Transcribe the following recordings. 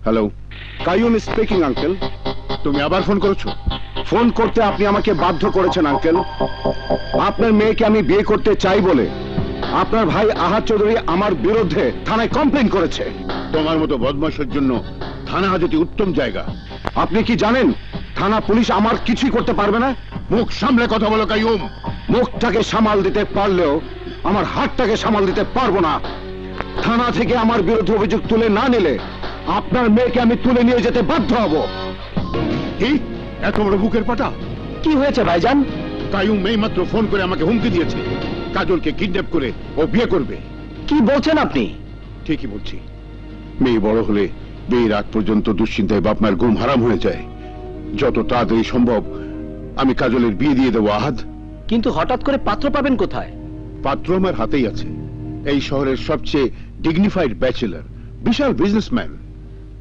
Hello, Qayyum speaking uncle. তুমি আবার phone করেছো? ফোন করতে আপনি আমাকে বাধ্য করেছেন আঙ্কেল। আপনার মেয়েকে আমি বিয়ে করতে চাই বলে আপনার ভাই আহাদ চৌধুরী আমার বিরুদ্ধে থানায় কমপ্লেন করেছে। তোমার মতো বদমাশের জন্য থানা হাজতে উত্তম জায়গা। আপনি কি জানেন থানা পুলিশ আমার কিছুই করতে পারবে না? মুখ সামলে কথা বলো কাইয়ুম। মুখটাকে সামাল দিতে পারলেও আমার হাতটাকে সামাল দিতে পারবো না। থানা থেকে আমার বিরুদ্ধে অভিযোগ তুলে না নিলে আপনার মেয়েকে আমি তুলে নিয়ে যেতে বাধ্য হব। কি এত বড় বুকের পাটা? কি হয়েছে ভাইজান? কাইয়ুম এইমাত্র ফোন করে আমাকে হুমকি দিয়েছে কাজলকে কিডন্যাপ করে ও বিয়ে করবে। কি বলছেন আপনি? ঠিকই বলছি। মেয়ে বড় হলে বিয়ের আগ পর্যন্ত দুশ্চিন্তায় বাপ মায়ের ঘুম হারাম হয়ে যায়। যত তাড়াতাড়ি সম্ভব আমি কাজলের বিয়ে দিয়ে দেবো আহাদ। কিন্তু হঠাৎ করে পাত্র পাবেন কোথায়? পাত্র আমার হাতেই আছে। এই শহরের সবচেয়ে ডিগনিফাইড ব্যাচেলর, বিশাল বিজনেসম্যান।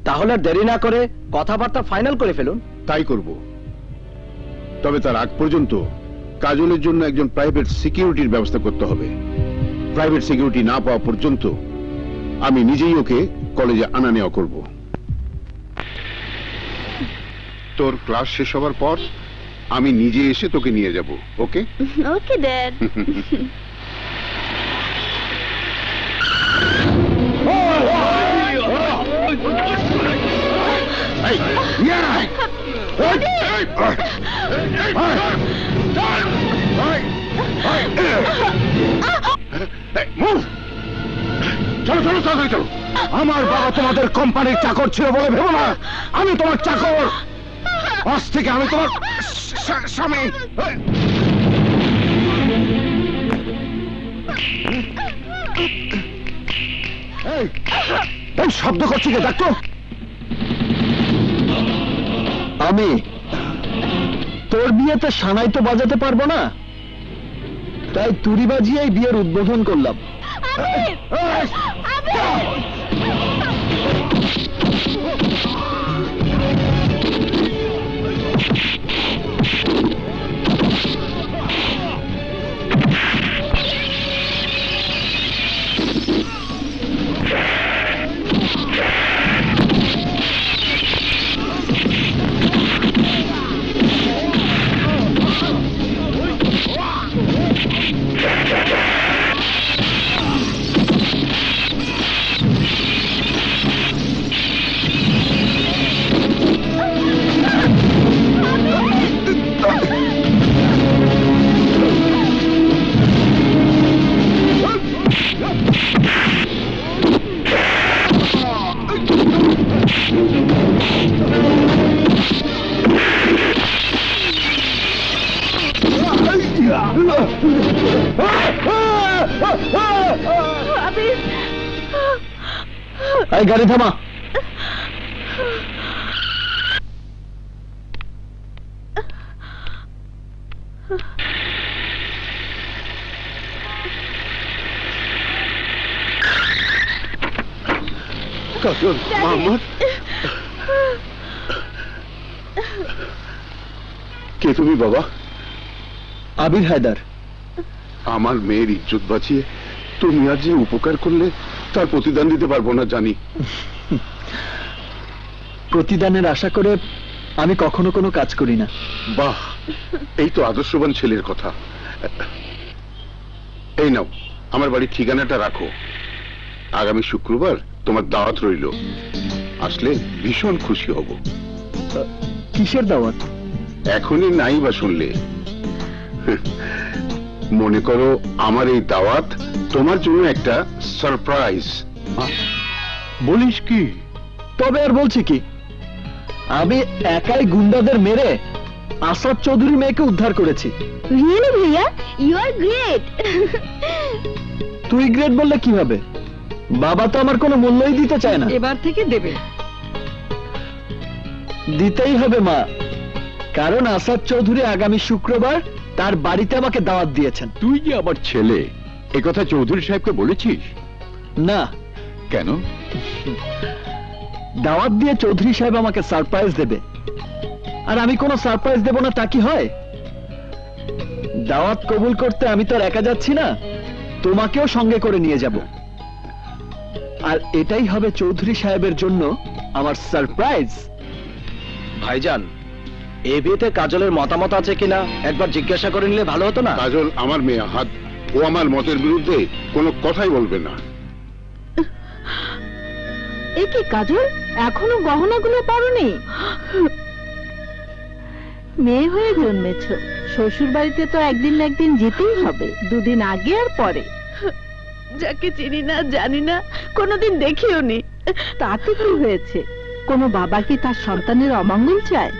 তাহলে আর দেরি না করে কথাবার্তা ফাইনাল করে ফেলুন। তাই করব। তবে তার আগ পর্যন্ত কাজলের জন্য একজন প্রাইভেট সিকিউরিটির ব্যবস্থা করতে হবে। প্রাইভেট সিকিউরিটি না পাওয়া পর্যন্ত আমি নিজেই ওকে কলেজে আনা নেওয়া করব। তোর ক্লাস শেষ হবার পর আমি নিজে এসে তোকে নিয়ে যাব। ওকে? Okay dad. চলো চলো চলো চলো। আমার বাবা তোমাদের কোম্পানির চাকর ছিল বলে ভেবো না আমি তোমার চাকর। আজ থেকে আমি তোমার স্বামী। এই শব্দ করছি কে? দেখতো আমি তোর বিয়েতে সানাই তো বাজাতে পারবো না, তাই তুড়ি বাজিয়ে বিয়ের উদ্বোধন করলাম। এই গাড়ি থামা। কাজল, মোহাম্মদ, কে তুমি বাবা? আবির হায়দার। আমার মেয়ের ইজ্জত বাঁচিয়ে তুমি আজ যে উপকার করলে তার প্রতিদান দিতে পারবো না জানি। প্রতিদানের আশা করে আমি কখনো কোনো কাজ করি না। বাহ, এই তো আদর্শবান ছেলের কথা। এই নাও, আমার বাড়ির ঠিকানাটা রাখো। আগামী শুক্রবার তোমার দাওয়াত রইল। আসলে ভীষণ খুশি হব। কিসের দাওয়াত? এখনই নাই বা শুনলে? মনে করো আমার এই দাওয়াত তোমার জন্য একটা সারপ্রাইজ। বলিস কি? তবে আর বলছি কি, আমি একাই গুন্ডাদের মেরে আসাদ চৌধুরী মেয়েকে উদ্ধার করেছি। রিয়েলি ভাইয়া, ইউ আর গ্রেট। তুই গ্রেট বললে কি হবে? বাবা তো আমার কোনো মূল্যই দিতে চায় না। এবার থেকে দেবে। দিতেই হবে মা, কারণ আসাদ চৌধুরী আগামী শুক্রবার তার বাড়িতে আমাকে দাওয়াত দিয়েছেন। তুই যে আমার ছেলে, একথা চৌধুরী সাহেবকে বলেছিস? না। কেন? দাওয়াত দিয়ে চৌধুরী সাহেব আমাকে সারপ্রাইজ দেবে, আর আমি কোনো সারপ্রাইজ দেব না তা কি হয়? দাওয়াত কবুল করতে আমি তো আর একা যাচ্ছি না, তোমাকেও সঙ্গে করে নিয়ে যাব। আর এটাই হবে চৌধুরী সাহেবের জন্য আমার সারপ্রাইজ। ভাইজান, এই বিয়েতে কাজলের মতামত আছে কিনা একবার জিজ্ঞাসা করে নিলে ভালো হতো না? কাজল আমার মেয়ে, হাত ও আমার মতের বিরুদ্ধে কোনো কথাই বলবে না। এ কি কাজল, এখনো গহনাগুলো পরনি? মেয়ে হয়ে জন্মেছ, শ্বশুর বাড়িতে তো একদিন না একদিন যেতেই হবে, দুদিন আগে আর পরে। যাকে চিনি না, জানি না, কোনোদিন দেখিও নি, তাতে কি হয়েছে? কোনো বাবা কি তার সন্তানের অমঙ্গল চায়?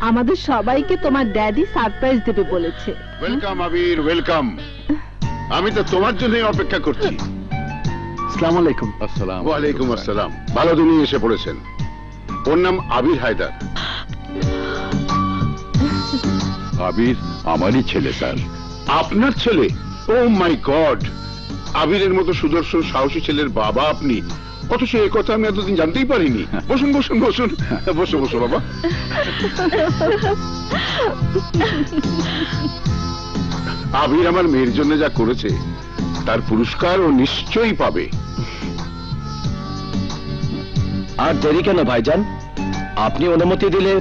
আমাদের সবাইকে তোমার ড্যাডি সারপ্রাইজ দেবে বলেছে। ওয়েলকাম আবির, ওয়েলকাম। আমি তো তোমার জন্যই অপেক্ষা করছি। আসসালামু আলাইকুম। ওয়ালাইকুম আসসালাম। ভালো দিনই এসে পড়েছেন। ওর নাম আবির হায়দার। আবির আমারই ছেলে স্যার। আপনার ছেলে? ও মাই গড! আবিরের মতো সুদর্শন সাহসী ছেলের বাবা আপনি, অথচ এই কথা আমি এতদিন জানতেই পারিনি। বসুন বসুন বসুন, বসো বসো বাবা। আবির আমার মেয়ের জন্য যা করেছে তার পুরস্কার ও নিশ্চয়ই পাবে। আর দেরি কেন ভাইজান, আপনি অনুমতি দিলে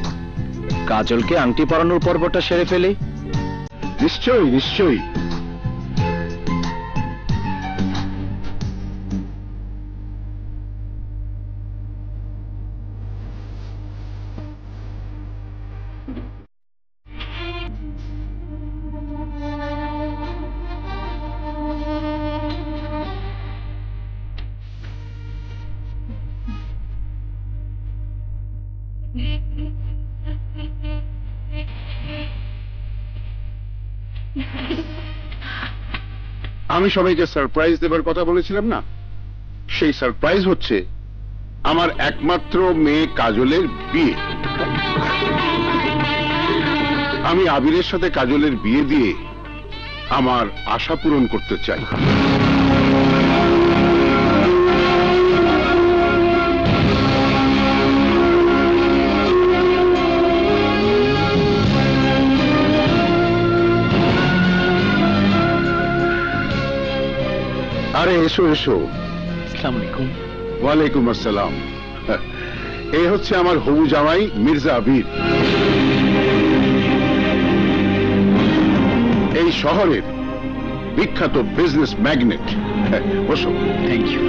কাজলকে আংটি পরানোর পর্বটা সেরে ফেলি। নিশ্চয়ই নিশ্চয়ই। আমি সবাইকে সারপ্রাইজ দেবার কথা বলেছিলাম না, সেই সারপ্রাইজ হচ্ছে আমার একমাত্র মেয়ে কাজলের বিয়ে। আমি আবিরের সাথে কাজলের বিয়ে দিয়ে আমার আশা পূরণ করতে চাই। আরে এসো এসো। আসসালামু আলাইকুম। ওয়ালাইকুম আসসালাম। এই হচ্ছে আমার হবু জামাই মির্জা আবির, এই শহরের বিখ্যাত বিজনেস ম্যাগনেট। বসো। Thank you.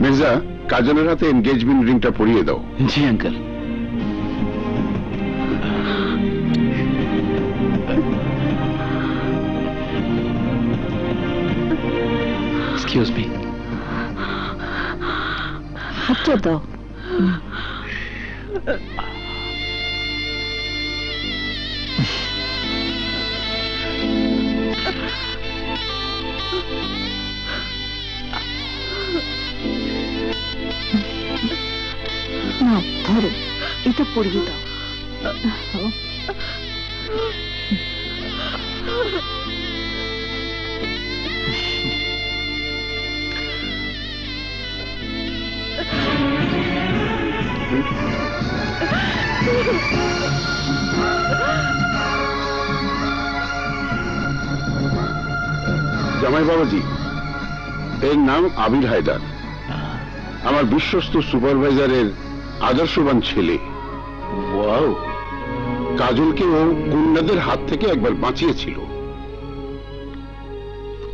মির্জা, কাজলের হাতে এনগেজমেন্ট রিংটা পরিয়ে দাও। জি আঙ্কেল। Excuse me. হাতটা দাও। না, ধরো, এটা পরিয়ে দাও। জামাই বাবাজি, এর নাম আবির হায়দার, আমার বিশ্বস্ত সুপারভাইজারের আদর্শবান ছেলে। ওয়াও। কাজলকে ও গুন্ডাদের হাত থেকে একবার বাঁচিয়েছিল।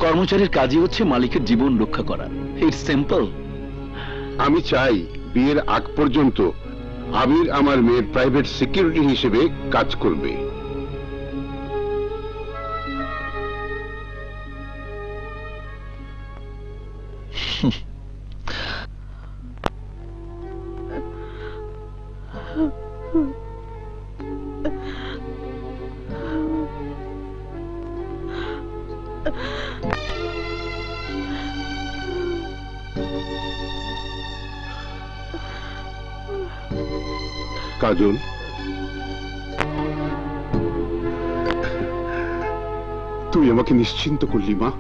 কর্মচারীর কাজই হচ্ছে মালিকের জীবন রক্ষা করা। It's simple. আমি চাই বিয়ের আগ পর্যন্ত আবির আমার মেয়ের প্রাইভেট সিকিউরিটি হিসেবে কাজ করবে। কাজল, তুই আমাকে নিশ্চিন্ত করলি মা।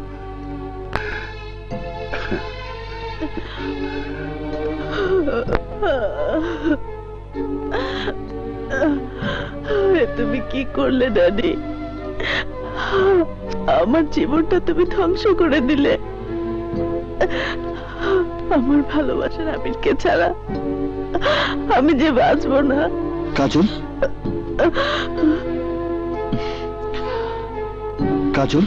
তুমি কি করলে ড্যাডি? আমার জীবনটা তুমি ধ্বংস করে দিলে। আমার ভালোবাসার আমিরকে ছাড়া আমি যে বাঁচবো না। কাজল, কাজল,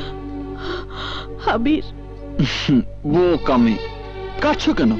আবির, বোকামি, কাঁদছো কেন?